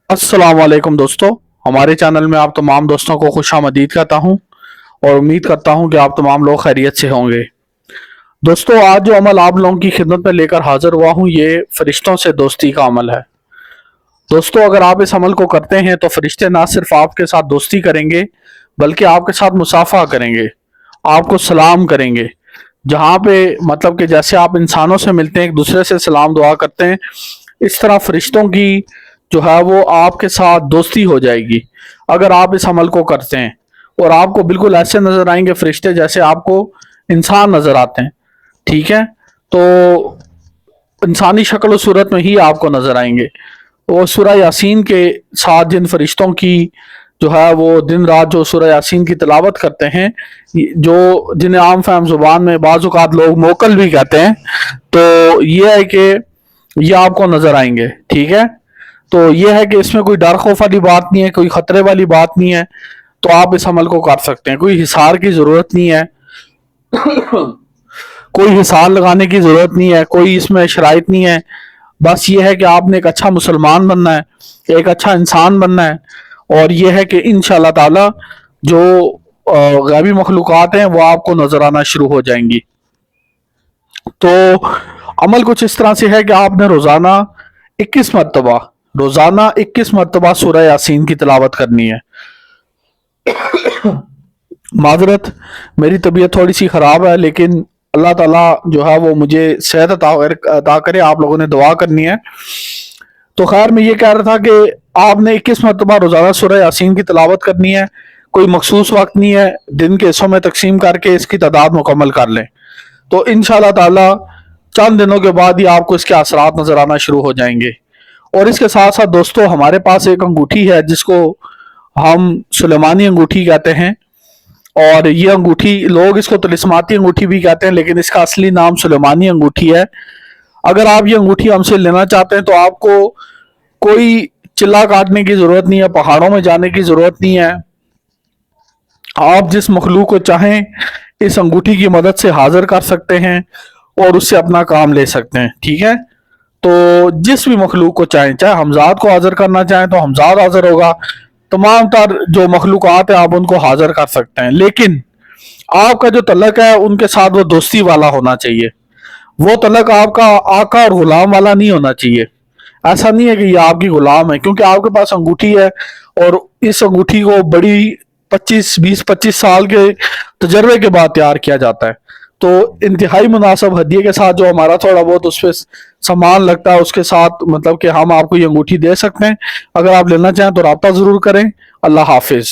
अस्सलाम वालेकुम दोस्तों। हमारे चैनल में आप तमाम दोस्तों को खुशामदीद कहता हूं और उम्मीद करता हूं कि आप तमाम लोग खैरियत से होंगे। दोस्तों, आज जो अमल आप लोगों की खिदमत में लेकर हाजिर हुआ हूं, ये फरिश्तों से दोस्ती का अमल है। दोस्तों, अगर आप इस अमल को करते हैं तो फरिश्ते ना सिर्फ आपके साथ दोस्ती करेंगे बल्कि आपके साथ मुसाफा करेंगे, आपको सलाम करेंगे। जहाँ पे मतलब कि जैसे आप इंसानों से मिलते हैं, एक दूसरे से सलाम दुआ करते हैं, इस तरह फरिश्तों की जो है वो आपके साथ दोस्ती हो जाएगी अगर आप इस अमल को करते हैं। और आपको बिल्कुल ऐसे नजर आएंगे फरिश्ते जैसे आपको इंसान नजर आते हैं। ठीक है, तो इंसानी शक्ल और सूरत में ही आपको नजर आएंगे। वो सूरह यासीन के साथ जिन फरिश्तों की जो है वो दिन रात जो सूरह यासीन की तिलावत करते हैं, जो जिन्हें आम फहम जुबान में बाज़ औक़ात लोग मोकल भी कहते हैं, तो ये है कि ये आपको नजर आएंगे। ठीक है, तो ये है कि इसमें कोई डर खौफ वाली बात नहीं है, कोई खतरे वाली बात नहीं है। तो आप इस अमल को कर सकते हैं, कोई हिसार की जरूरत नहीं है कोई हिसार लगाने की जरूरत नहीं है, कोई इसमें शराइत नहीं है। बस ये है कि आपने एक अच्छा मुसलमान बनना है, एक अच्छा इंसान बनना है। और ये है कि इंशाअल्लाह ताला जो गैबी मखलूक़ात हैं वो आपको नजर आना शुरू हो जाएंगी। तो अमल कुछ इस तरह से है कि आपने रोजाना 21 मरतबा सूरह यासीन की तिलावत करनी है। माजरत, मेरी तबीयत थोड़ी सी खराब है, लेकिन अल्लाह ताला जो है वो मुझे सेहत अता करे। आप लोगों ने दुआ करनी है। तो खैर, मैं ये कह रहा था कि आपने 21 मरतबा रोजाना सूरह यासीन की तिलावत करनी है। कोई मखसूस वक्त नहीं है, दिन के हिस्सों में तकसीम करके इसकी तादाद मुकम्मल कर लें तो इंशाअल्लाह ताला चंद दिनों के बाद ही आपको इसके असरात नजर आना शुरू हो जाएंगे। और इसके साथ साथ दोस्तों, हमारे पास एक अंगूठी है जिसको हम सुलेमानी अंगूठी कहते हैं। और ये अंगूठी, लोग इसको तिलिस्माती अंगूठी भी कहते हैं, लेकिन इसका असली नाम सुलेमानी अंगूठी है। अगर आप ये अंगूठी हमसे लेना चाहते हैं तो आपको कोई चिल्ला काटने की जरूरत नहीं है, पहाड़ों में जाने की जरूरत नहीं है। आप जिस मखलूक को चाहें इस अंगूठी की मदद से हाजिर कर सकते हैं और उससे अपना काम ले सकते हैं। ठीक है, तो जिस भी मखलूक को चाहें, चाहे हमजाद को हाजिर करना चाहें तो हमजाद हाजिर होगा। तमाम तर जो मखलूक़ात है आप उनको हाजिर कर सकते हैं, लेकिन आपका जो तलक है उनके साथ वो दोस्ती वाला होना चाहिए। वो तलक आपका आका और गुलाम वाला नहीं होना चाहिए। ऐसा नहीं है कि ये आपकी गुलाम है क्योंकि आपके पास अंगूठी है और इस अंगूठी को बड़ी 20-25 साल के तजर्बे के बाद तैयार किया जाता है। तो इंतहाई मुनासिब हदिये के साथ जो हमारा थोड़ा बहुत उस पर सामान लगता है उसके साथ मतलब कि हम आपको ये अंगूठी दे सकते हैं। अगर आप लेना चाहें तो राब्ता जरूर करें। अल्लाह हाफिज।